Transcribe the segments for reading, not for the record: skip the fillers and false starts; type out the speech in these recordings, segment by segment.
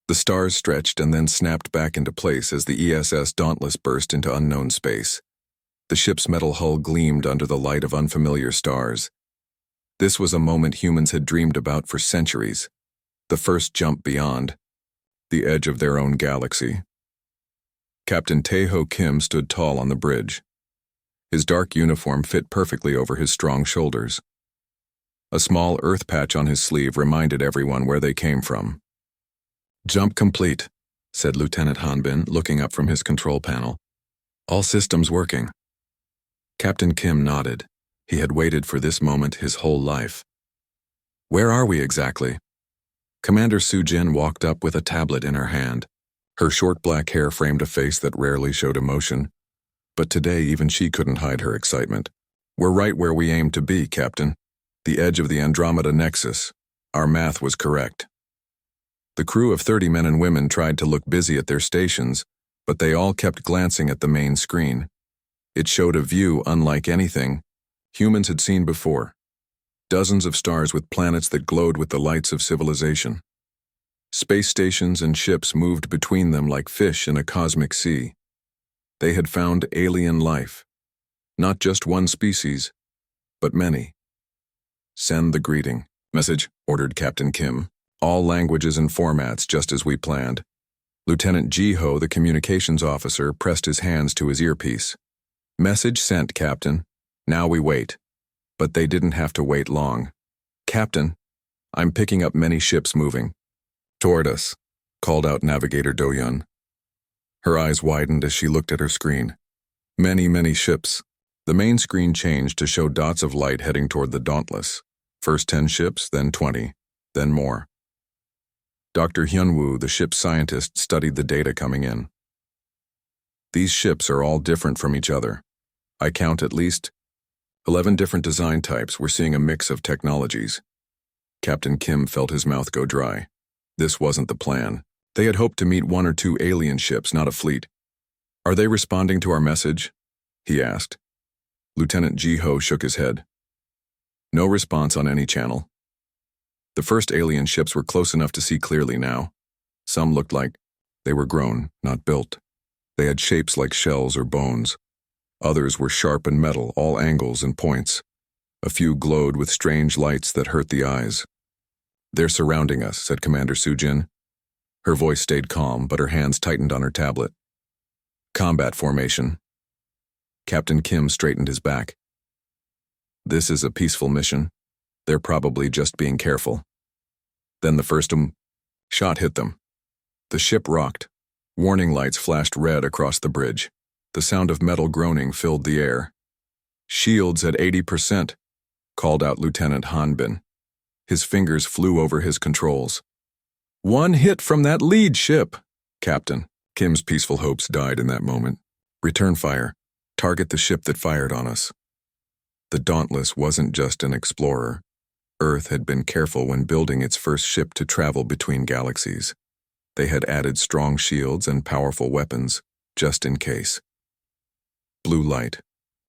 The stars stretched and then snapped back into place as the ESS Dauntless burst into unknown space. The ship's metal hull gleamed under the light of unfamiliar stars. This was a moment humans had dreamed about for centuries. The first jump beyond the edge of their own galaxy. Captain Tae-ho Kim stood tall on the bridge. His dark uniform fit perfectly over his strong shoulders. A small earth patch on his sleeve reminded everyone where they came from. "Jump complete," said Lieutenant Hanbin, looking up from his control panel. "All systems working." Captain Kim nodded. He had waited for this moment his whole life. "Where are we exactly?" Commander Soo-jin walked up with a tablet in her hand. Her short black hair framed a face that rarely showed emotion. But today even she couldn't hide her excitement. "We're right where we aimed to be, Captain. The edge of the Andromeda Nexus. Our math was correct." The crew of 30 men and women tried to look busy at their stations, but they all kept glancing at the main screen. It showed a view unlike anything humans had seen before. Dozens of stars with planets that glowed with the lights of civilization. Space stations and ships moved between them like fish in a cosmic sea. They had found alien life. Not just one species, but many. "Send the greeting message," ordered Captain Kim. "All languages and formats, just as we planned." Lieutenant Ji-ho, the communications officer, pressed his hands to his earpiece. "Message sent, Captain. Now we wait." But they didn't have to wait long. "Captain, I'm picking up many ships moving toward us," called out Navigator Do-yun. Her eyes widened as she looked at her screen. Many ships. The main screen changed to show dots of light heading toward the Dauntless. First 10 ships, then 20, then more. Dr. Hyun-woo, the ship's scientist, studied the data coming in. "These ships are all different from each other. I count at least 11 different design types. We're seeing a mix of technologies." Captain Kim felt his mouth go dry. This wasn't the plan. They had hoped to meet 1 or 2 alien ships, not a fleet. "Are they responding to our message?" he asked. Lieutenant Ji-ho shook his head. "No response on any channel." The first alien ships were close enough to see clearly now. Some looked like they were grown, not built. They had shapes like shells or bones. Others were sharp and metal, all angles and points. A few glowed with strange lights that hurt the eyes. "They're surrounding us," said Commander Soo-jin. Her voice stayed calm, but her hands tightened on her tablet. "Combat formation." Captain Kim straightened his back. "This is a peaceful mission. They're probably just being careful." Then the first shot hit them. The ship rocked. Warning lights flashed red across the bridge. The sound of metal groaning filled the air. "Shields at 80%, called out Lieutenant Hanbin. His fingers flew over his controls. "One hit from that lead ship, Captain." Kim's peaceful hopes died in that moment. "Return fire. Target the ship that fired on us." The Dauntless wasn't just an explorer. Earth had been careful when building its first ship to travel between galaxies. They had added strong shields and powerful weapons, just in case. Blue light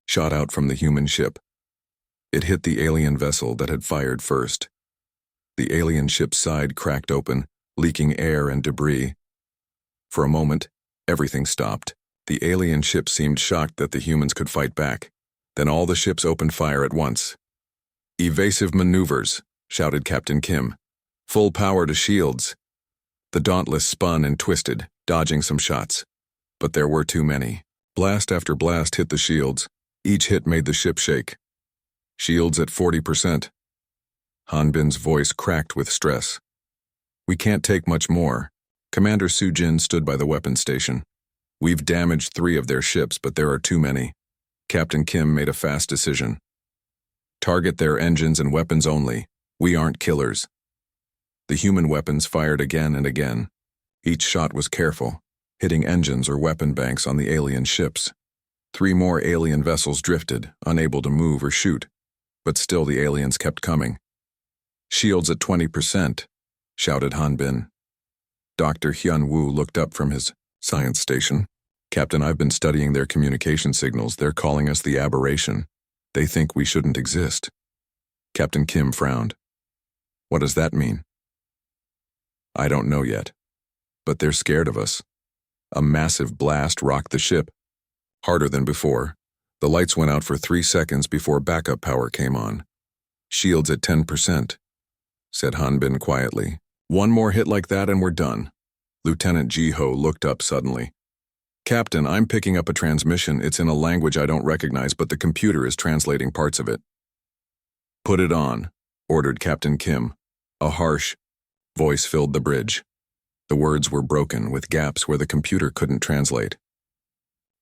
shot out from the human ship. It hit the alien vessel that had fired first. The alien ship's side cracked open, leaking air and debris. For a moment, everything stopped. The alien ship seemed shocked that the humans could fight back. Then all the ships opened fire at once. "Evasive maneuvers," shouted Captain Kim. "Full power to shields." The Dauntless spun and twisted, dodging some shots. But there were too many. Blast after blast hit the shields. Each hit made the ship shake. "Shields at 40%. Hanbin's voice cracked with stress. "We can't take much more." Commander Soo-jin stood by the weapons station. "We've damaged 3 of their ships, but there are too many." Captain Kim made a fast decision. "Target their engines and weapons only. We aren't killers." The human weapons fired again and again. Each shot was careful, hitting engines or weapon banks on the alien ships. 3 more alien vessels drifted, unable to move or shoot, but still the aliens kept coming. "Shields at 20%, shouted Hanbin. Dr. Hyun-woo looked up from his science station. "Captain, I've been studying their communication signals. They're calling us the aberration. They think we shouldn't exist." Captain Kim frowned. "What does that mean?" "I don't know yet. but they're scared of us. A massive blast rocked the ship, harder than before. The lights went out for 3 seconds before backup power came on. Shields at 10%, said Hanbin quietly. One more hit like that and we're done. Lieutenant Ji-ho looked up suddenly. Captain, I'm picking up a transmission. It's in a language I don't recognize, but the computer is translating parts of it. Put it on, ordered Captain Kim. A harsh voice filled the bridge. The words were broken, with gaps where the computer couldn't translate.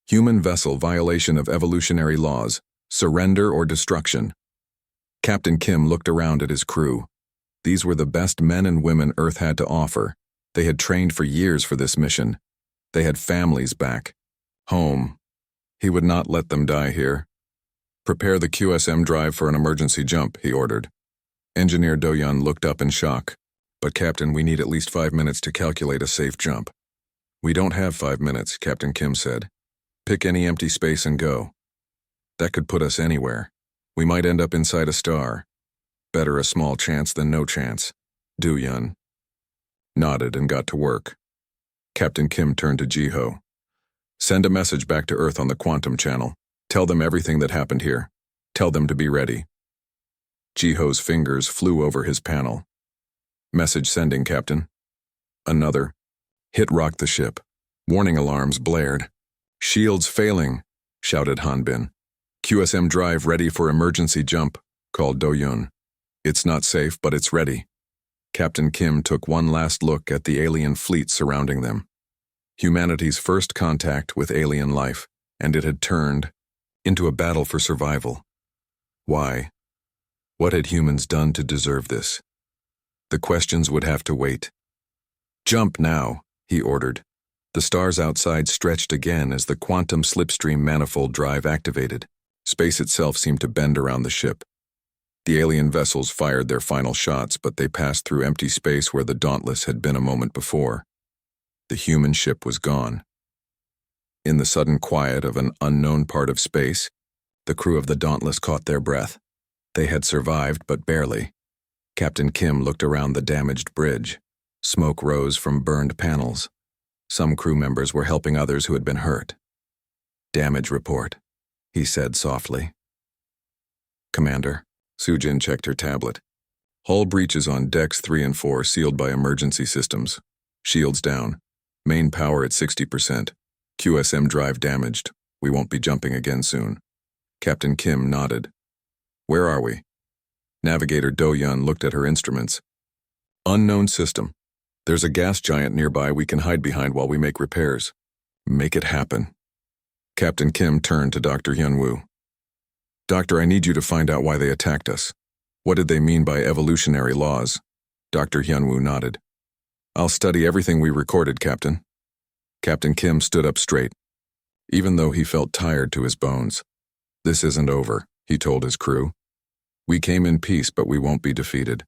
Human vessel violation of evolutionary laws. Surrender or destruction. Captain Kim looked around at his crew. These were the best men and women Earth had to offer. They had trained for years for this mission. They had families back. Home. He would not let them die here. Prepare the QSM drive for an emergency jump, he ordered. Engineer Do-yeon looked up in shock. But Captain, we need at least 5 minutes to calculate a safe jump. We don't have 5 minutes, Captain Kim said. Pick any empty space and go. That could put us anywhere. We might end up inside a star. Better a small chance than no chance. Do-yeon nodded and got to work. Captain Kim turned to Ji-ho. Send a message back to Earth on the quantum channel. Tell them everything that happened here. Tell them to be ready. Ji-ho's fingers flew over his panel. Message sending, Captain. Another. Hit rocked the ship. Warning alarms blared. Shields failing, shouted Hanbin. QSM drive ready for emergency jump, called Do-yeon. It's not safe, but it's ready. Captain Kim took one last look at the alien fleet surrounding them. Humanity's first contact with alien life, and it had turned into a battle for survival. Why? What had humans done to deserve this? The questions would have to wait. Jump now, he ordered. The stars outside stretched again as the quantum slipstream manifold drive activated. Space itself seemed to bend around the ship. The alien vessels fired their final shots, but they passed through empty space where the Dauntless had been a moment before. The human ship was gone. In the sudden quiet of an unknown part of space, the crew of the Dauntless caught their breath. They had survived, but barely. Captain Kim looked around the damaged bridge. Smoke rose from burned panels. Some crew members were helping others who had been hurt. Damage report, he said softly. Commander. Sujin checked her tablet. Hull breaches on decks 3 and 4 sealed by emergency systems. Shields down. Main power at 60%. QSM drive damaged. We won't be jumping again soon. Captain Kim nodded. Where are we? Navigator Do-yeon looked at her instruments. Unknown system. There's a gas giant nearby we can hide behind while we make repairs. Make it happen. Captain Kim turned to Dr. Hyun-woo. Doctor, I need you to find out why they attacked us. What did they mean by evolutionary laws? Dr. Hyun-woo nodded. I'll study everything we recorded, Captain. Captain Kim stood up straight, even though he felt tired to his bones. This isn't over, he told his crew. We came in peace, but we won't be defeated.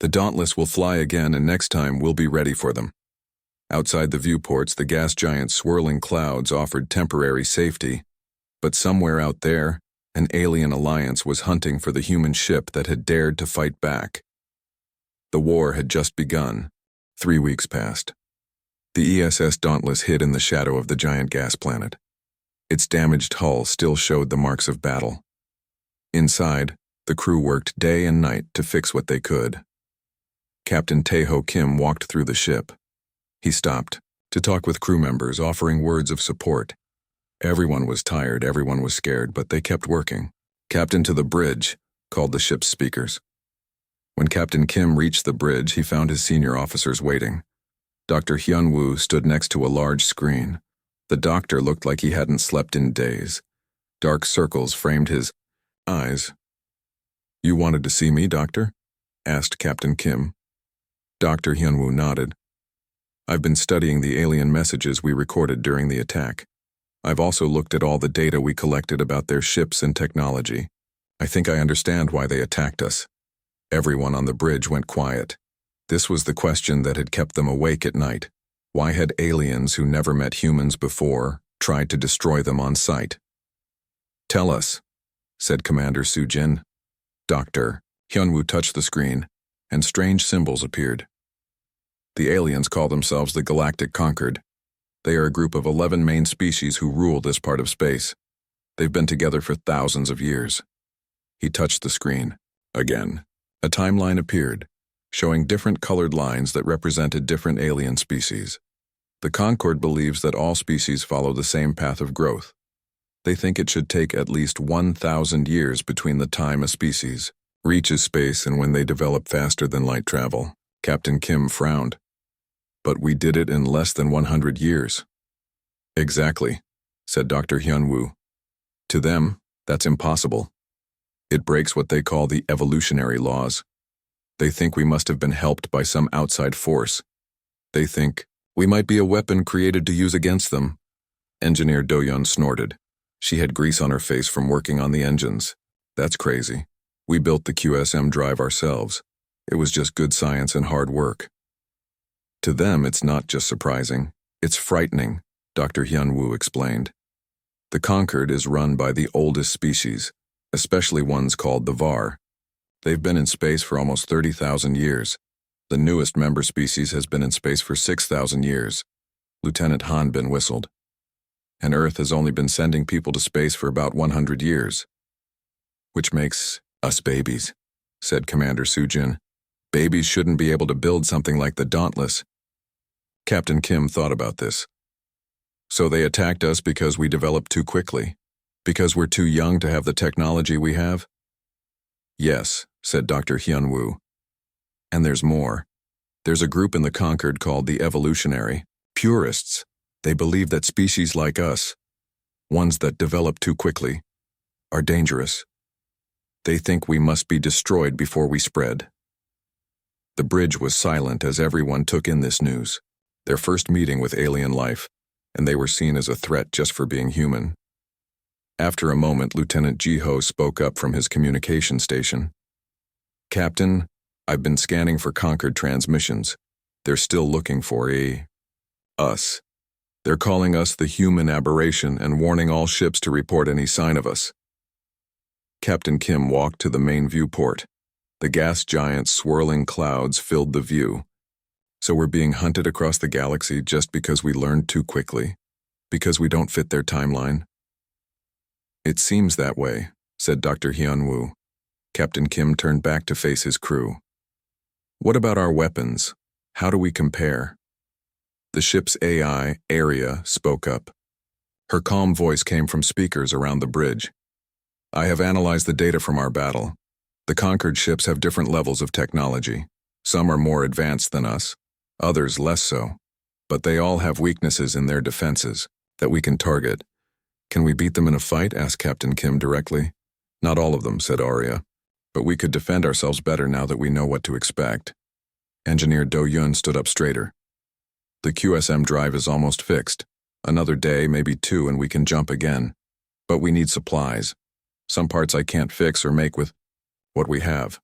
The Dauntless will fly again, and next time we'll be ready for them. Outside the viewports, the gas giant's swirling clouds offered temporary safety, but somewhere out there, an alien alliance was hunting for the human ship that had dared to fight back. The war had just begun. 3 weeks passed. The ESS Dauntless hid in the shadow of the giant gas planet. Its damaged hull still showed the marks of battle. Inside, the crew worked day and night to fix what they could. Captain Tae-ho Kim walked through the ship. He stopped to talk with crew members, offering words of support. Everyone was tired, everyone was scared, but they kept working. Captain, to the bridge, called the ship's speakers. When Captain Kim reached the bridge, he found his senior officers waiting. Dr. Hyun-woo stood next to a large screen. The doctor looked like he hadn't slept in days. Dark circles framed his eyes. You wanted to see me, Doctor? Asked Captain Kim. Dr. Hyun-woo nodded. I've been studying the alien messages we recorded during the attack. I've also looked at all the data we collected about their ships and technology. I think I understand why they attacked us. Everyone on the bridge went quiet. This was the question that had kept them awake at night. Why had aliens who never met humans before tried to destroy them on sight? Tell us, said Commander Sujin. Dr. Hyun-woo touched the screen, and strange symbols appeared. The aliens call themselves the Galactic Concord. They are a group of 11 main species who rule this part of space. They've been together for thousands of years. He touched the screen. Again. A timeline appeared, showing different colored lines that represented different alien species. The Concord believes that all species follow the same path of growth. They think it should take at least 1,000 years between the time a species reaches space and when they develop faster than light travel. Captain Kim frowned. But we did it in less than 100 years. Exactly, said Dr. Hyun-woo. To them, that's impossible. It breaks what they call the evolutionary laws. They think we must have been helped by some outside force. They think we might be a weapon created to use against them. Engineer Do-yeon snorted. She had grease on her face from working on the engines. That's crazy. We built the QSM drive ourselves. It was just good science and hard work. To them, it's not just surprising. It's frightening, Dr. Hyun-woo explained. The Concord is run by the oldest species, especially ones called the VAR. They've been in space for almost 30,000 years. The newest member species has been in space for 6,000 years. Lieutenant Hanbin whistled. And Earth has only been sending people to space for about 100 years. Which makes us babies, said Commander Soo-jin. Babies shouldn't be able to build something like the Dauntless. Captain Kim thought about this. So they attacked us because we developed too quickly? Because we're too young to have the technology we have? Yes, said Dr. Hyun-woo. And there's more. There's a group in the Concord called the Evolutionary Purists. They believe that species like us, ones that develop too quickly, are dangerous. They think we must be destroyed before we spread. The bridge was silent as everyone took in this news. Their first meeting with alien life, and they were seen as a threat just for being human. After a moment, Lieutenant Ji-ho spoke up from his communication station. Captain, I've been scanning for Concord transmissions. They're still looking for us. They're calling us the human aberration and warning all ships to report any sign of us. Captain Kim walked to the main viewport. The gas giant's swirling clouds filled the view. So we're being hunted across the galaxy just because we learned too quickly? Because we don't fit their timeline? It seems that way, said Dr. Hyun-woo. Captain Kim turned back to face his crew. What about our weapons? How do we compare? The ship's AI, Aria, spoke up. Her calm voice came from speakers around the bridge. I have analyzed the data from our battle. The Concord ships have different levels of technology. Some are more advanced than us, others less so. But they all have weaknesses in their defenses that we can target. Can we beat them in a fight? Asked Captain Kim directly. Not all of them, said Aria. But we could defend ourselves better now that we know what to expect. Engineer Do-yeon stood up straighter. The QSM drive is almost fixed. Another day, maybe 2, and we can jump again. But we need supplies. Some parts I can't fix or make with what we have.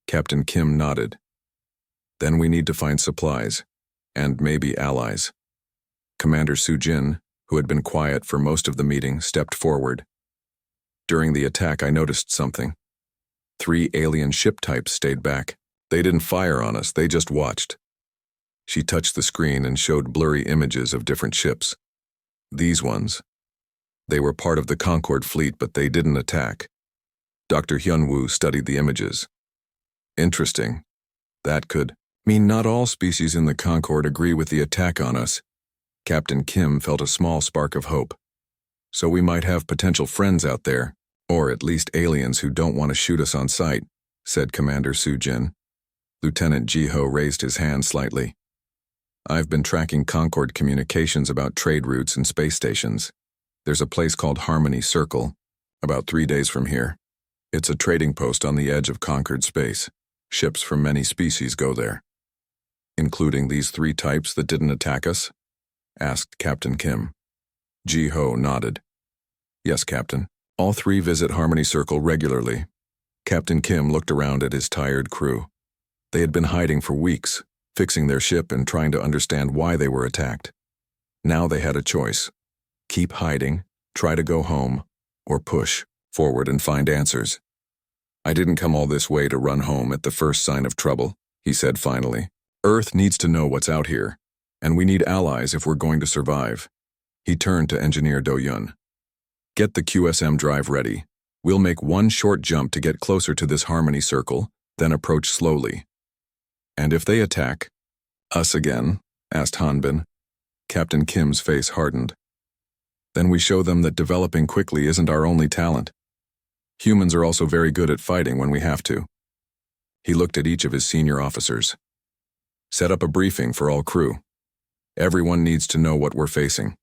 Captain Kim nodded. Then we need to find supplies, and maybe allies. Commander Soo-jin, who had been quiet for most of the meeting, stepped forward. During the attack, I noticed something. 3 alien ship types stayed back. They didn't fire on us, they just watched. She touched the screen and showed blurry images of different ships. These ones. They were part of the Concord fleet, but they didn't attack. Dr. Hyun-woo studied the images. Interesting. That could mean not all species in the Concord agree with the attack on us. Captain Kim felt a small spark of hope. So we might have potential friends out there, or at least aliens who don't want to shoot us on sight, said Commander Soo-jin. Lieutenant Ji-ho raised his hand slightly. I've been tracking Concord communications about trade routes and space stations. There's a place called Harmony Circle, about 3 days from here. It's a trading post on the edge of Concord space. Ships from many species go there. Including these 3 types that didn't attack us? Asked Captain Kim. Ji-ho nodded. Yes, Captain. All 3 visit Harmony Circle regularly. Captain Kim looked around at his tired crew. They had been hiding for weeks, fixing their ship and trying to understand why they were attacked. Now they had a choice. Keep hiding, try to go home, or push forward and find answers. I didn't come all this way to run home at the first sign of trouble, he said finally. Earth needs to know what's out here, and we need allies if we're going to survive. He turned to Engineer Do-Yun. Get the QSM drive ready. We'll make one short jump to get closer to this harmony circle, then approach slowly. And if they attack? Us again? Asked Hanbin. Captain Kim's face hardened. Then we show them that developing quickly isn't our only talent. Humans are also very good at fighting when we have to. He looked at each of his senior officers. Set up a briefing for all crew. Everyone needs to know what we're facing.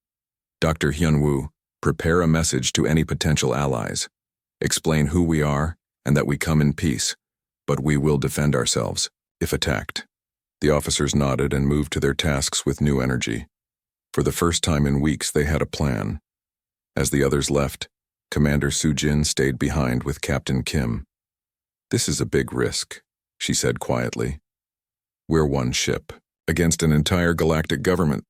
Dr. Hyunwoo, prepare a message to any potential allies. Explain who we are and that we come in peace, but we will defend ourselves if attacked. The officers nodded and moved to their tasks with new energy. For the first time in weeks, they had a plan. As the others left, Commander Soo-jin stayed behind with Captain Kim. This is a big risk, she said quietly. We're one ship, against an entire galactic government.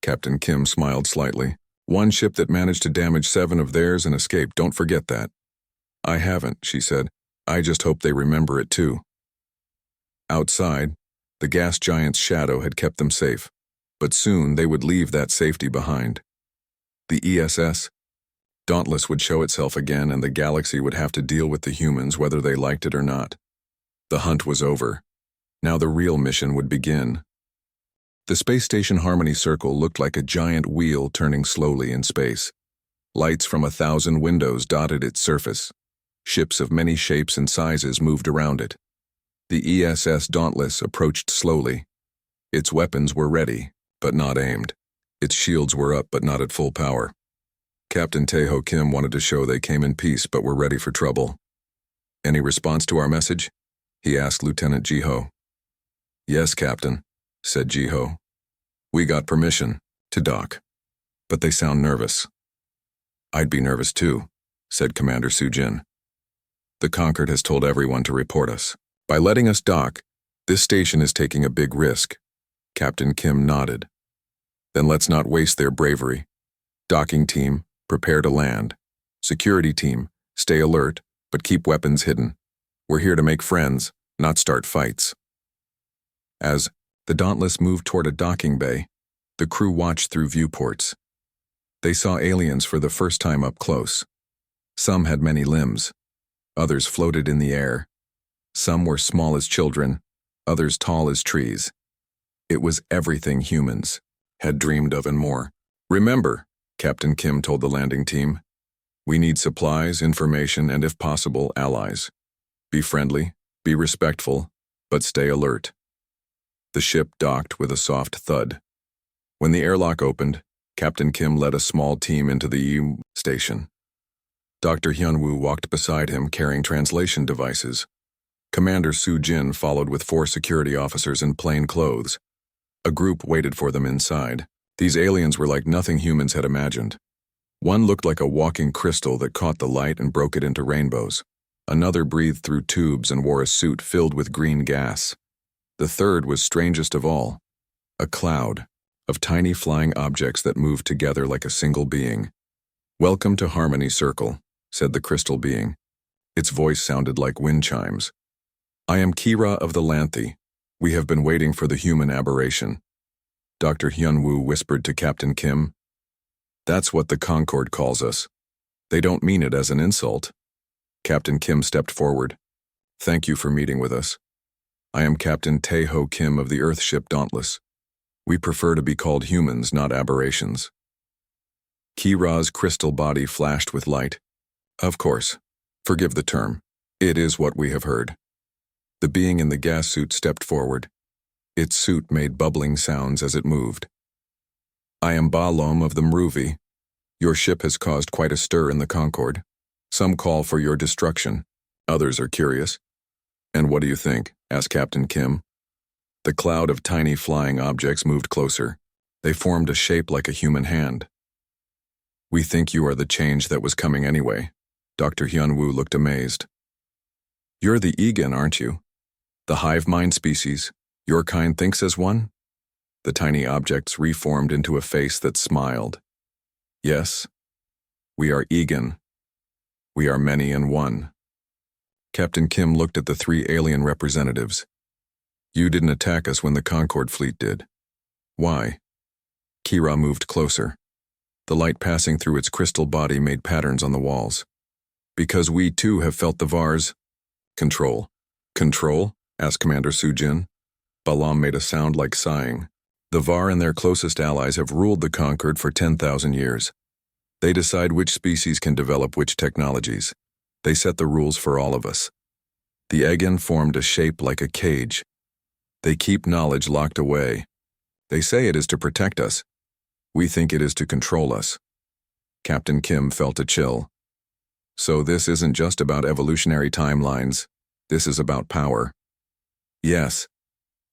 Captain Kim smiled slightly. One ship that managed to damage 7 of theirs and escape, don't forget that. I haven't, she said. I just hope they remember it too. Outside, the gas giant's shadow had kept them safe, but soon they would leave that safety behind. The ESS, Dauntless, would show itself again, and the galaxy would have to deal with the humans whether they liked it or not. The hunt was over. Now the real mission would begin. The space station Harmony Circle looked like a giant wheel turning slowly in space. Lights from 1,000 windows dotted its surface. Ships of many shapes and sizes moved around it. The ESS Dauntless approached slowly. Its weapons were ready, but not aimed. Its shields were up, but not at full power. Captain Tae-ho Kim wanted to show they came in peace but were ready for trouble. Any response to our message? He asked Lieutenant Ji-ho. Yes, Captain, said Ji-ho. We got permission to dock, but they sound nervous. I'd be nervous too, said Commander Soo-jin. The Concord has told everyone to report us. By letting us dock, this station is taking a big risk. Captain Kim nodded. Then let's not waste their bravery. Docking team, prepare to land. Security team, stay alert, but keep weapons hidden. We're here to make friends, not start fights. As the Dauntless moved toward a docking bay, the crew watched through viewports. They saw aliens for the first time up close. Some had many limbs. Others floated in the air. Some were small as children, others tall as trees. It was everything humans had dreamed of and more. Remember, Captain Kim told the landing team, we need supplies, information, and if possible, allies. Be friendly, be respectful, but stay alert. The ship docked with a soft thud. When the airlock opened, Captain Kim led a small team into the station. Dr. Hyunwoo walked beside him carrying translation devices. Commander Soo-jin followed with 4 security officers in plain clothes. A group waited for them inside. These aliens were like nothing humans had imagined. One looked like a walking crystal that caught the light and broke it into rainbows. Another breathed through tubes and wore a suit filled with green gas. The third was strangest of all, a cloud of tiny flying objects that moved together like a single being. Welcome to Harmony Circle, said the crystal being. Its voice sounded like wind chimes. I am Kira of the Lanthi. We have been waiting for the human aberration. Dr. Hyunwoo whispered to Captain Kim. That's what the Concord calls us. They don't mean it as an insult. Captain Kim stepped forward. Thank you for meeting with us. I am Captain Tae-ho Kim of the Earthship Dauntless. We prefer to be called humans, not aberrations. Kira's crystal body flashed with light. Of course. Forgive the term. It is what we have heard. The being in the gas suit stepped forward. Its suit made bubbling sounds as it moved. I am Ba Lom of the Mruvi. Your ship has caused quite a stir in the Concord. Some call for your destruction. Others are curious. And what do you think? Asked Captain Kim. The cloud of tiny flying objects moved closer. They formed a shape like a human hand. We think you are the change that was coming anyway. Dr. Hyunwoo looked amazed. You're the Egan, aren't you? The hive mind species. Your kind thinks as one? The tiny objects reformed into a face that smiled. Yes, we are Egan. We are many in one. Captain Kim looked at the 3 alien representatives. You didn't attack us when the Concorde fleet did. Why? Kira moved closer. The light passing through its crystal body made patterns on the walls. Because we too have felt the Var's control. Control? Asked Commander Sujin. Balam made a sound like sighing. The Var and their closest allies have ruled the Concorde for 10,000 years. They decide which species can develop which technologies. They set the rules for all of us. The Egan formed a shape like a cage. They keep knowledge locked away. They say it is to protect us. We think it is to control us. Captain Kim felt a chill. So this isn't just about evolutionary timelines. This is about power. Yes,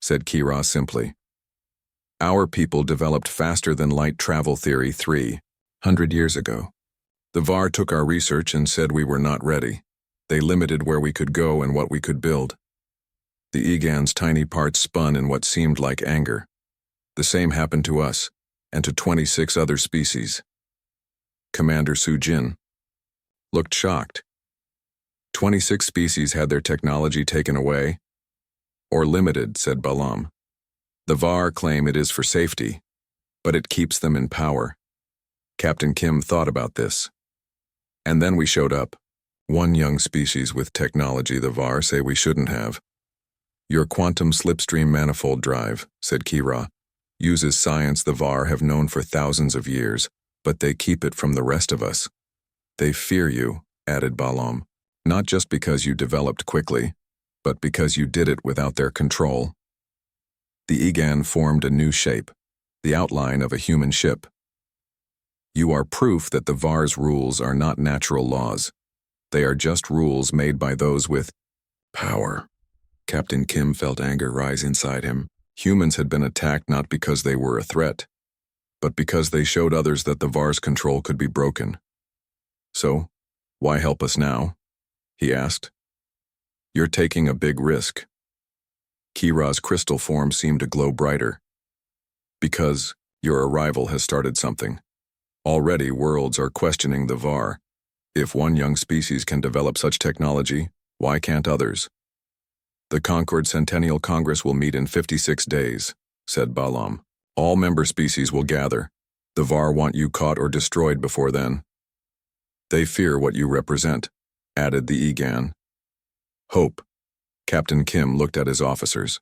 said Kira simply. Our people developed faster than light travel theory 300 years ago. The Var took our research and said we were not ready. They limited where we could go and what we could build. The Egan's tiny parts spun in what seemed like anger. The same happened to us, and to 26 other species. Commander Sujin looked shocked. 26 species had their technology taken away? Or limited, said Balam. The Var claim it is for safety, but it keeps them in power. Captain Kim thought about this. And then we showed up. One young species with technology the Var say we shouldn't have. Your quantum slipstream manifold drive, said Kira, uses science the Var have known for thousands of years, but they keep it from the rest of us. They fear you, added Balam, not just because you developed quickly, but because you did it without their control. The Egan formed a new shape, the outline of a human ship. You are proof that the Var's rules are not natural laws. They are just rules made by those with power. Captain Kim felt anger rise inside him. Humans had been attacked not because they were a threat, but because they showed others that the Var's control could be broken. So, why help us now? He asked. You're taking a big risk. Kira's crystal form seemed to glow brighter. Because your arrival has started something. Already worlds are questioning the Var. If one young species can develop such technology, why can't others? The Concorde Centennial Congress will meet in 56 days, said Balam. All member species will gather. The Var want you caught or destroyed before then. They fear what you represent, added the Egan. Hope. Captain Kim looked at his officers.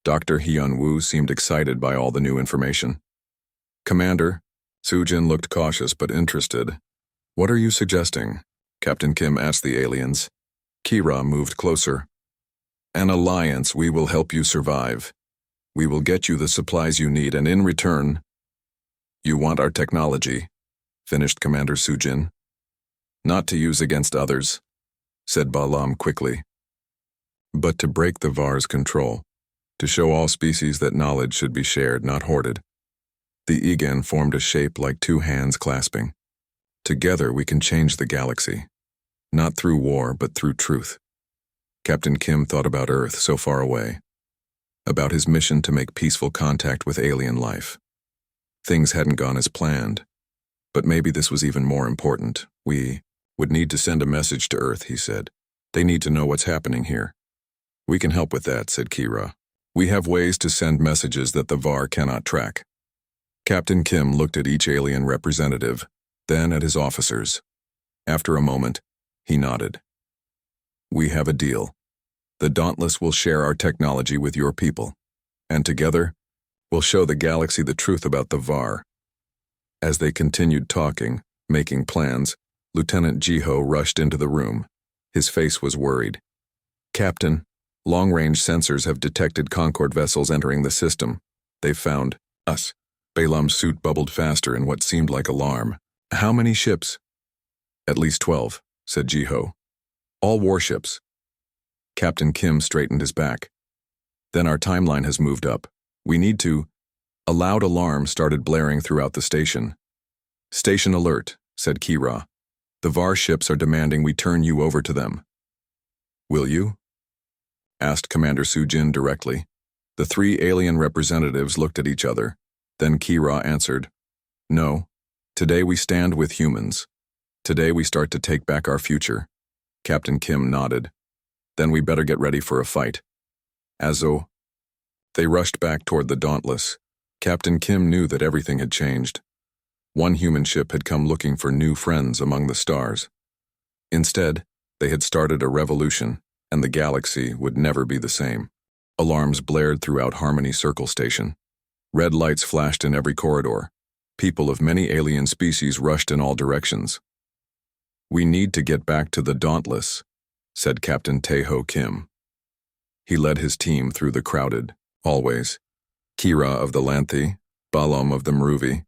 Dr. Hyun-woo seemed excited by all the new information. Commander, Sujin looked cautious but interested. What are you suggesting? Captain Kim asked the aliens. Kira moved closer. An alliance. We will help you survive. We will get you the supplies you need, and in return, you want our technology, finished Commander Sujin. Not to use against others, said Balam quickly, but to break the Var's control, to show all species that knowledge should be shared, not hoarded. The Egan formed a shape like two hands clasping. Together we can change the galaxy, not through war, but through truth. Captain Kim thought about Earth so far away, about his mission to make peaceful contact with alien life. Things hadn't gone as planned, but maybe this was even more important. We would need to send a message to Earth, he said. They need to know what's happening here. We can help with that, said Kira. We have ways to send messages that the Var cannot track. Captain Kim looked at each alien representative, then at his officers. After a moment, he nodded. We have a deal. The Dauntless will share our technology with your people, and together, we'll show the galaxy the truth about the Var. As they continued talking, making plans, Lieutenant Jiho rushed into the room. His face was worried. Captain, long-range sensors have detected Concorde vessels entering the system. They've found us. Balam's suit bubbled faster in what seemed like alarm. How many ships? At least 12, said Jiho. All warships. Captain Kim straightened his back. Then our timeline has moved up. We need to... A loud alarm started blaring throughout the station. Station alert, said Kira. The Var ships are demanding we turn you over to them. Will you? Asked Commander Sujin directly. The three alien representatives looked at each other. Then Kira answered, No. Today we stand with humans. Today we start to take back our future. Captain Kim nodded. Then we better get ready for a fight. Azo, They rushed back toward the Dauntless. Captain Kim knew that everything had changed. One human ship had come looking for new friends among the stars. Instead, they had started a revolution, and the galaxy would never be the same. Alarms blared throughout Harmony Circle Station. Red lights flashed in every corridor. People of many alien species rushed in all directions. "We need to get back to the Dauntless," said Captain Taeho Kim. He led his team through the crowded hallways. Kira of the Lanthi, Balam of the Mruvi,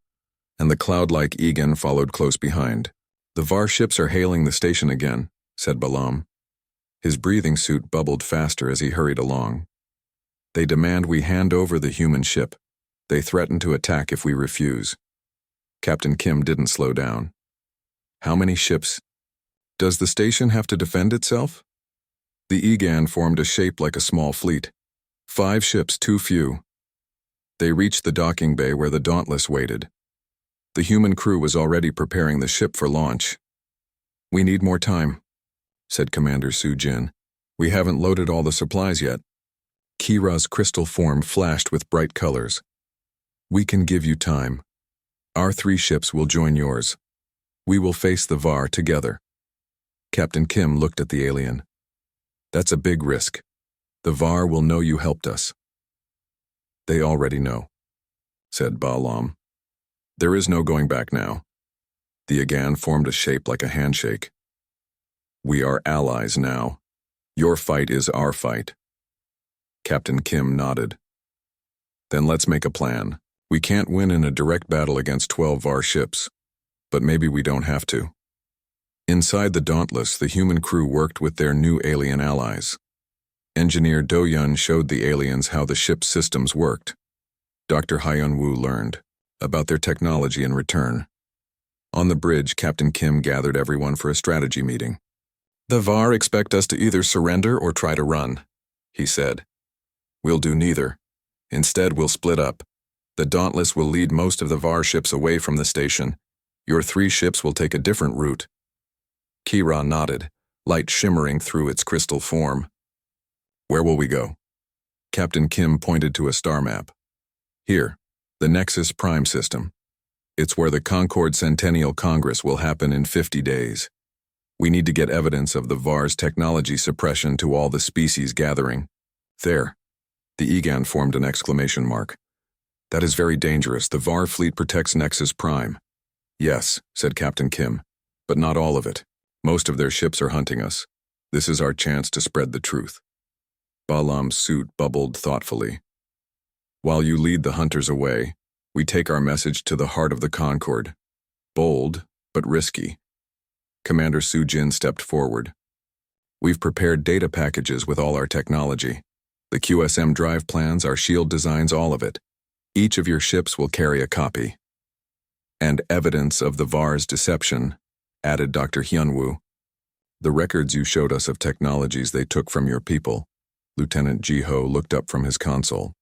and the cloud-like Egan followed close behind. "The VAR ships are hailing the station again," said Balam. His breathing suit bubbled faster as he hurried along. "They demand we hand over the human ship. They threaten to attack if we refuse." Captain Kim didn't slow down. "How many ships? Does the station have to defend itself?" The Egan formed a shape like a small fleet. 5 ships, too few. They reached the docking bay where the Dauntless waited. The human crew was already preparing the ship for launch. "We need more time," said Commander Su-jin. "We haven't loaded all the supplies yet." Kira's crystal form flashed with bright colors. "We can give you time. Our 3 ships will join yours. We will face the VAR together." Captain Kim looked at the alien. "That's a big risk. The VAR will know you helped us." "They already know," said Balam. "There is no going back now." The Agan formed a shape like a handshake. "We are allies now. Your fight is our fight." Captain Kim nodded. "Then let's make a plan. We can't win in a direct battle against 12 VAR ships, but maybe we don't have to." Inside the Dauntless, the human crew worked with their new alien allies. Engineer Do-yun showed the aliens how the ship's systems worked. Dr. Hyun-woo learned about their technology in return. On the bridge, Captain Kim gathered everyone for a strategy meeting. "The VAR expect us to either surrender or try to run," he said. "We'll do neither. Instead, we'll split up. The Dauntless will lead most of the VAR ships away from the station. Your 3 ships will take a different route." Kira nodded, light shimmering through its crystal form. "Where will we go?" Captain Kim pointed to a star map. "Here, the Nexus Prime System. It's where the Concord Centennial Congress will happen in 50 days. We need to get evidence of the VAR's technology suppression to all the species gathering." "There." The Egan formed an exclamation mark. "That is very dangerous. The VAR fleet protects Nexus Prime." "Yes," said Captain Kim, "but not all of it. Most of their ships are hunting us. This is our chance to spread the truth." Balam's suit bubbled thoughtfully. "While you lead the hunters away, we take our message to the heart of the Concord. Bold, but risky." Commander Su-jin stepped forward. "We've prepared data packages with all our technology. The QSM drive plans, our shield designs, all of it. Each of your ships will carry a copy." "And evidence of the VAR's deception," added Dr. Hyun-woo. "The records you showed us of technologies they took from your people." Lieutenant Ji-ho looked up from his console.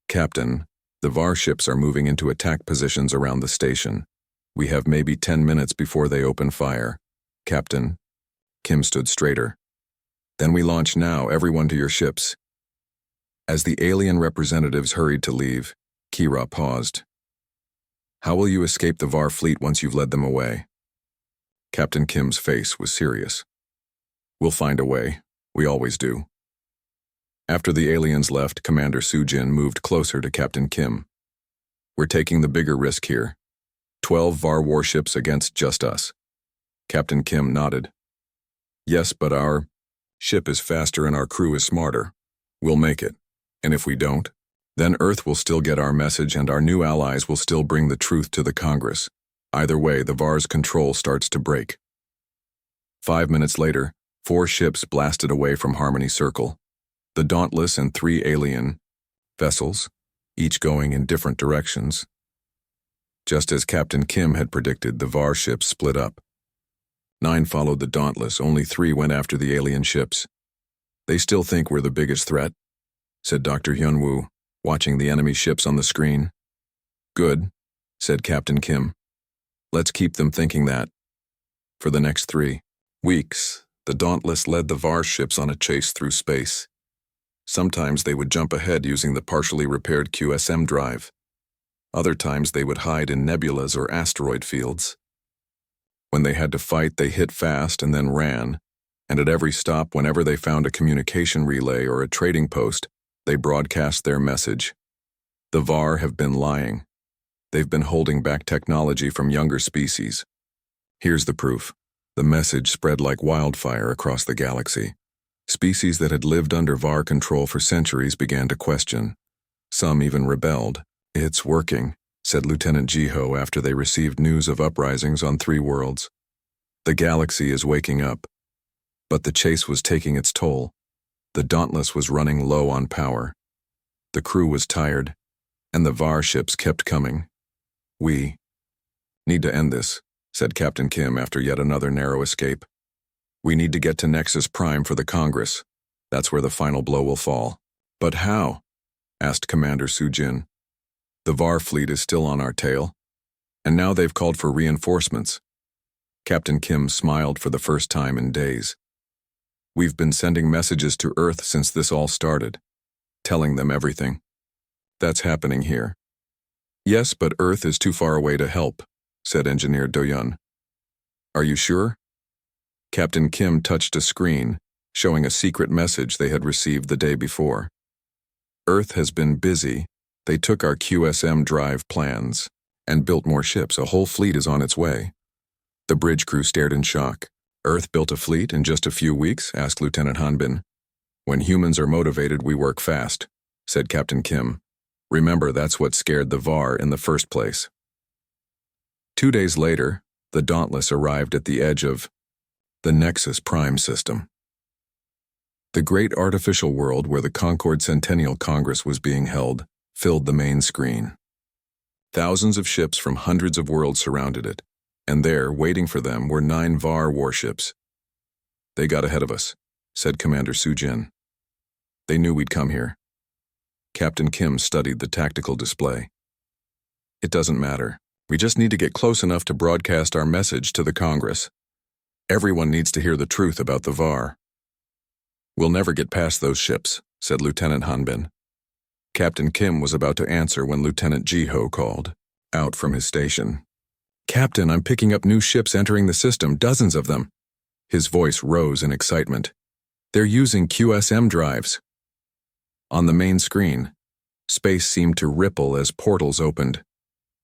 "Captain, the VAR ships are moving into attack positions around the station. We have maybe 10 minutes before they open fire." "Captain." Kim stood straighter. "Then we launch now, everyone to your ships." As the alien representatives hurried to leave, Kira paused. "How will you escape the VAR fleet once you've led them away?" Captain Kim's face was serious. "We'll find a way. We always do." After the aliens left, Commander Su-jin moved closer to Captain Kim. "We're taking the bigger risk here. 12 VAR warships against just us." Captain Kim nodded. "Yes, but our ship is faster and our crew is smarter. We'll make it. And if we don't, then Earth will still get our message and our new allies will still bring the truth to the Congress. Either way, the VAR's control starts to break." 5 minutes later, 4 ships blasted away from Harmony Circle. The Dauntless and 3 alien vessels, each going in different directions. Just as Captain Kim had predicted, the VAR ships split up. 9 followed the Dauntless, only 3 went after the alien ships. "They still think we're the biggest threat," said Dr. Hyun-woo, watching the enemy ships on the screen. "Good," said Captain Kim. "Let's keep them thinking that." For the next 3 weeks, the Dauntless led the VAR ships on a chase through space. Sometimes they would jump ahead using the partially repaired QSM drive. Other times they would hide in nebulas or asteroid fields. When they had to fight, they hit fast and then ran, and at every stop, whenever they found a communication relay or a trading post, they broadcast their message. The VAR have been lying. They've been holding back technology from younger species. Here's the proof. The message spread like wildfire across the galaxy. Species that had lived under VAR control for centuries began to question. Some even rebelled. "It's working," said Lieutenant Jiho after they received news of uprisings on 3 worlds. "The galaxy is waking up." But the chase was taking its toll. The Dauntless was running low on power. The crew was tired, and the VAR ships kept coming. "We need to end this," said Captain Kim after yet another narrow escape. "We need to get to Nexus Prime for the Congress. That's where the final blow will fall." "But how?" asked Commander Sujin. "The VAR fleet is still on our tail, and now they've called for reinforcements." Captain Kim smiled for the first time in days. "We've been sending messages to Earth since this all started, telling them everything. That's happening here." "Yes, but Earth is too far away to help," said Engineer Doyun. "Are you sure?" Captain Kim touched a screen, showing a secret message they had received the day before. "Earth has been busy. They took our QSM drive plans and built more ships. A whole fleet is on its way." The bridge crew stared in shock. "Earth built a fleet in just a few weeks?" asked Lieutenant Hanbin. "When humans are motivated, we work fast," said Captain Kim. "Remember, that's what scared the VAR in the first place." 2 days later, the Dauntless arrived at the edge of the Nexus Prime system. The great artificial world where the Concord Centennial Congress was being held filled the main screen. Thousands of ships from hundreds of worlds surrounded it, and there, waiting for them, were 9 VAR warships. "They got ahead of us," said Commander Sujin. "They knew we'd come here." Captain Kim studied the tactical display. "It doesn't matter. We just need to get close enough to broadcast our message to the Congress. Everyone needs to hear the truth about the VAR." "We'll never get past those ships," said Lieutenant Hanbin. Captain Kim was about to answer when Lieutenant Jiho called out from his station. "Captain, I'm picking up new ships entering the system, dozens of them." His voice rose in excitement. "They're using QSM drives." On the main screen, space seemed to ripple as portals opened.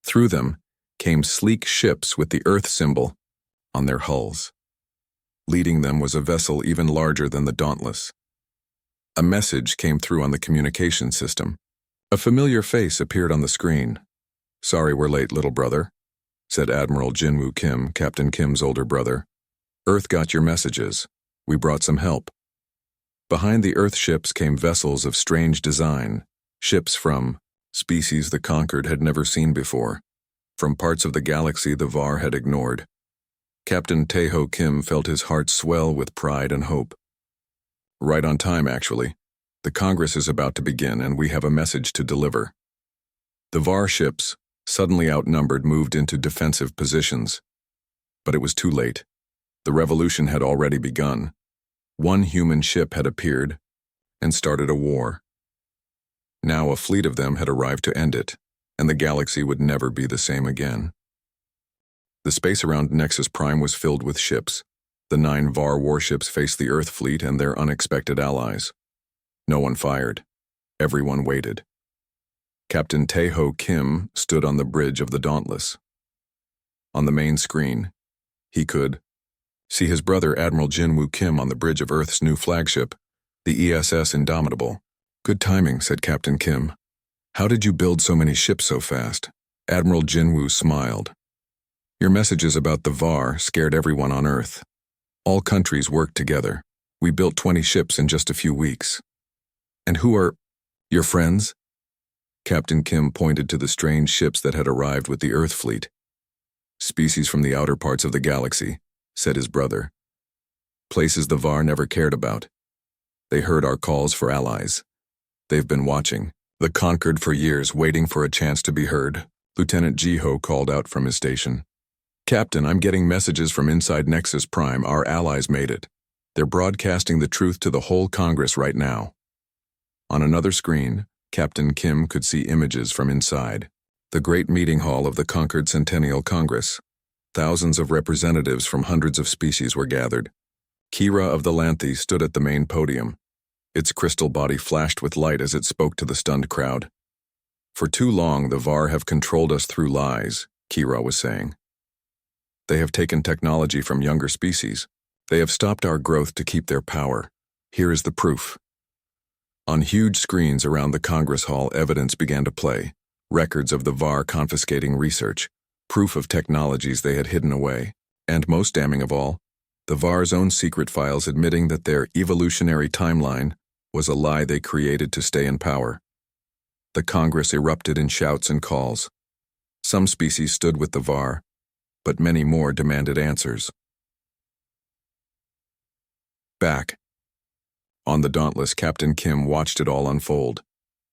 Through them came sleek ships with the Earth symbol on their hulls. Leading them was a vessel even larger than the Dauntless. A message came through on the communication system. A familiar face appeared on the screen. "Sorry we're late, little brother," said Admiral Jinwoo Kim, Captain Kim's older brother. "Earth got your messages. We brought some help." Behind the Earth ships came vessels of strange design, ships from species the Conquered had never seen before, from parts of the galaxy the VAR had ignored. Captain Taeho Kim felt his heart swell with pride and hope. "Right on time, actually. The Congress is about to begin, and we have a message to deliver." The VAR ships, suddenly outnumbered, moved into defensive positions. But it was too late. The revolution had already begun. One human ship had appeared and started a war. Now a fleet of them had arrived to end it, and the galaxy would never be the same again. The space around Nexus Prime was filled with ships. The 9 VAR warships faced the Earth fleet and their unexpected allies. No one fired. Everyone waited. Captain Taeho Kim stood on the bridge of the Dauntless. On the main screen, he could see his brother Admiral Jinwoo Kim on the bridge of Earth's new flagship, the ESS Indomitable. "Good timing," said Captain Kim. "How did you build so many ships so fast?" Admiral Jinwoo smiled. "Your messages about the VAR scared everyone on Earth. All countries worked together. We built 20 ships in just a few weeks." "And who are your friends?" Captain Kim pointed to the strange ships that had arrived with the Earth fleet. "Species from the outer parts of the galaxy," said his brother. "Places the VAR never cared about. They heard our calls for allies. They've been watching the Conquered for years, waiting for a chance to be heard." Lieutenant Jiho called out from his station. "Captain, I'm getting messages from inside Nexus Prime. Our allies made it. They're broadcasting the truth to the whole Congress right now." On another screen, Captain Kim could see images from inside. The great meeting hall of the Concord Centennial Congress. Thousands of representatives from hundreds of species were gathered. Kira of the Lanthe stood at the main podium. Its crystal body flashed with light as it spoke to the stunned crowd. For too long, the VAR have controlled us through lies, Kira was saying. They have taken technology from younger species. They have stopped our growth to keep their power. Here is the proof. On huge screens around the Congress Hall, evidence began to play. Records of the VAR confiscating research, proof of technologies they had hidden away, and most damning of all, the VAR's own secret files admitting that their evolutionary timeline was a lie they created to stay in power. The Congress erupted in shouts and calls. Some species stood with the VAR, but many more demanded answers. Back. On the Dauntless, Captain Kim watched it all unfold.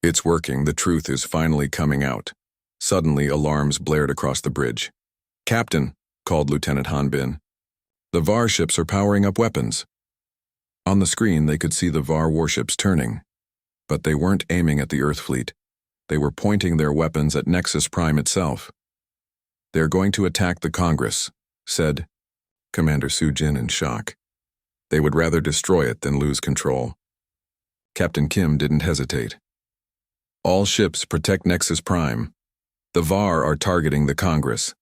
It's working, the truth is finally coming out. Suddenly, alarms blared across the bridge. "Captain," called Lieutenant Hanbin. "The VAR ships are powering up weapons." On the screen, they could see the VAR warships turning. But they weren't aiming at the Earth fleet. They were pointing their weapons at Nexus Prime itself. "They're going to attack the Congress," said Commander Sujin in shock. "They would rather destroy it than lose control." Captain Kim didn't hesitate. "All ships protect Nexus Prime. The VAR are targeting the Congress."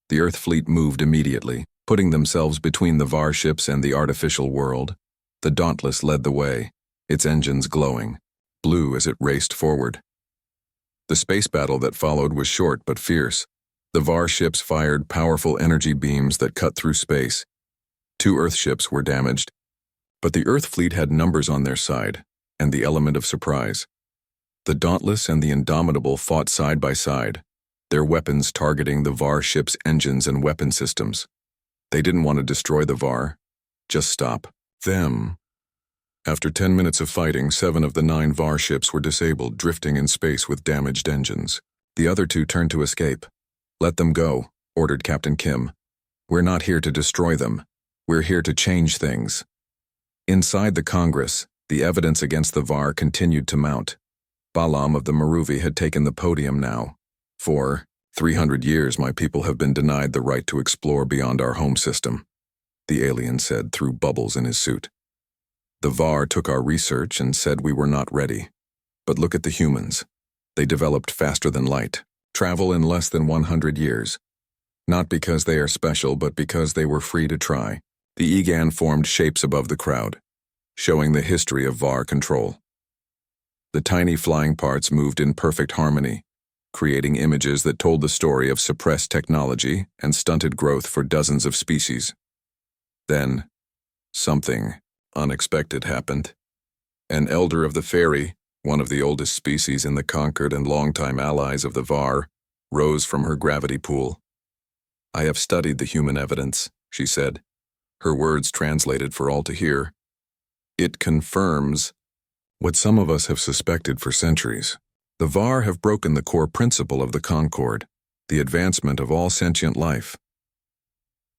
The Earth fleet moved immediately, putting themselves between the VAR ships and the artificial world. The Dauntless led the way, its engines glowing, blue as it raced forward. The space battle that followed was short but fierce. The VAR ships fired powerful energy beams that cut through space. 2 Earth ships were damaged, but the Earth fleet had numbers on their side, and the element of surprise. The Dauntless and the Indomitable fought side by side, their weapons targeting the VAR ships' engines and weapon systems. They didn't want to destroy the VAR, just stop them. After 10 minutes of fighting, 7 of the 9 VAR ships were disabled, drifting in space with damaged engines. The other 2 turned to escape. "Let them go," ordered Captain Kim. "We're not here to destroy them. We're here to change things." Inside the Congress, the evidence against the VAR continued to mount. Balam of the Maruvi had taken the podium now. "For 300 years, my people have been denied the right to explore beyond our home system," the alien said through bubbles in his suit. "The VAR took our research and said we were not ready. But look at the humans. They developed faster than light, travel in less than 100 years. Not because they are special, but because they were free to try." The Egan formed shapes above the crowd, showing the history of VAR control. The tiny flying parts moved in perfect harmony, creating images that told the story of suppressed technology and stunted growth for dozens of species. Then, something unexpected happened. An elder of the fairy, one of the oldest species in the Concord and longtime allies of the VAR, rose from her gravity pool. "I have studied the human evidence," she said, her words translated for all to hear. "It confirms what some of us have suspected for centuries. The VAR have broken the core principle of the Concord, the advancement of all sentient life."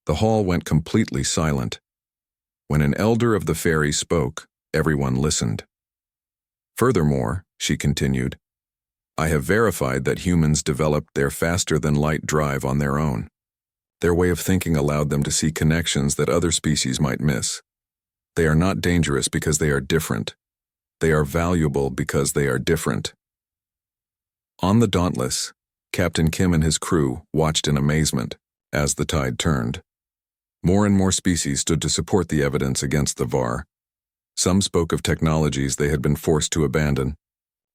The hall went completely silent. When an elder of the fairy spoke, everyone listened. "Furthermore," she continued, "I have verified that humans developed their faster-than-light drive on their own. Their way of thinking allowed them to see connections that other species might miss. They are not dangerous because they are different. They are valuable because they are different." On the Dauntless, Captain Kim and his crew watched in amazement as the tide turned. More and more species stood to support the evidence against the VAR. Some spoke of technologies they had been forced to abandon.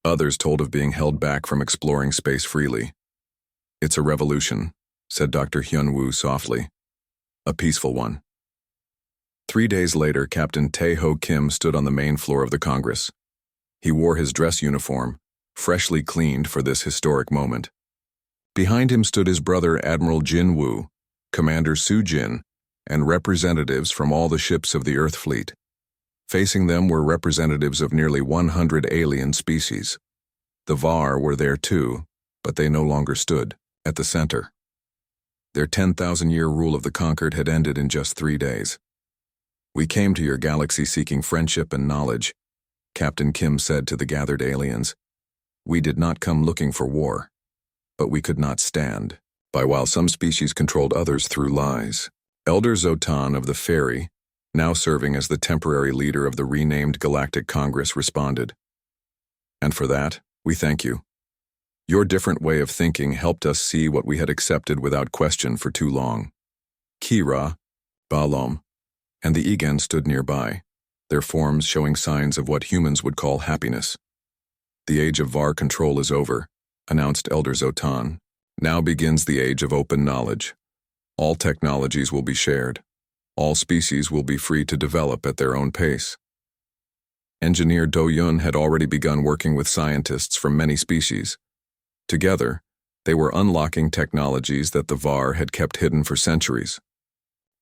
Others told of being held back from exploring space freely. "It's a revolution," said Dr. Hyun-woo softly. "A peaceful one." 3 days later, Captain Tae-ho Kim stood on the main floor of the Congress. He wore his dress uniform, freshly cleaned for this historic moment. Behind him stood his brother Admiral Jin-woo, Commander Soo-jin, and representatives from all the ships of the Earth fleet. Facing them were representatives of nearly 100 alien species. The VAR were there too, but they no longer stood at the center. Their 10,000-year rule of the conquered had ended in just 3 days. "We came to your galaxy seeking friendship and knowledge," Captain Kim said to the gathered aliens. We did not come looking for war, but we could not stand by while some species controlled others through lies. Elder Zotan of the Ferry, now serving as the temporary leader of the renamed Galactic Congress, responded. And for that, we thank you. Your different way of thinking helped us see what we had accepted without question for too long. Kira, Balom, and the Igen stood nearby, their forms showing signs of what humans would call happiness. The age of VAR control is over, announced Elder Zotan. Now begins the age of open knowledge. All technologies will be shared. All species will be free to develop at their own pace. Engineer Do Yun had already begun working with scientists from many species. Together, they were unlocking technologies that the VAR had kept hidden for centuries.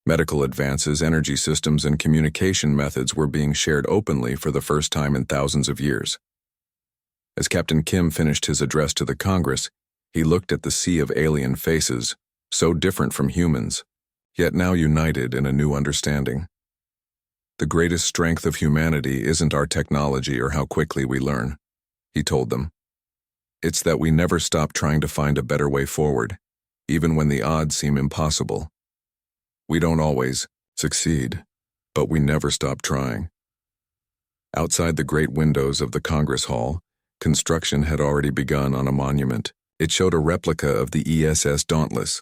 Medical advances, energy systems, and communication methods were being shared openly for the first time in thousands of years. As Captain Kim finished his address to the Congress, he looked at the sea of alien faces, so different from humans, yet now united in a new understanding. The greatest strength of humanity isn't our technology or how quickly we learn, he told them. It's that we never stop trying to find a better way forward, even when the odds seem impossible. We don't always succeed, but we never stop trying. Outside the great windows of the Congress Hall, construction had already begun on a monument. It showed a replica of the ESS Dauntless,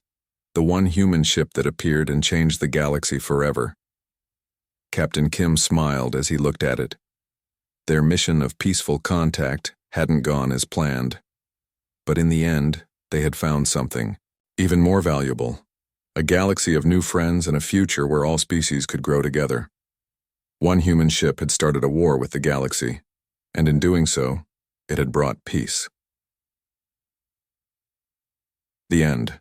the one human ship that appeared and changed the galaxy forever. Captain Kim smiled as he looked at it. Their mission of peaceful contact hadn't gone as planned. But in the end, they had found something even more valuable, a galaxy of new friends and a future where all species could grow together. One human ship had started a war with the galaxy, and in doing so, it had brought peace. The end.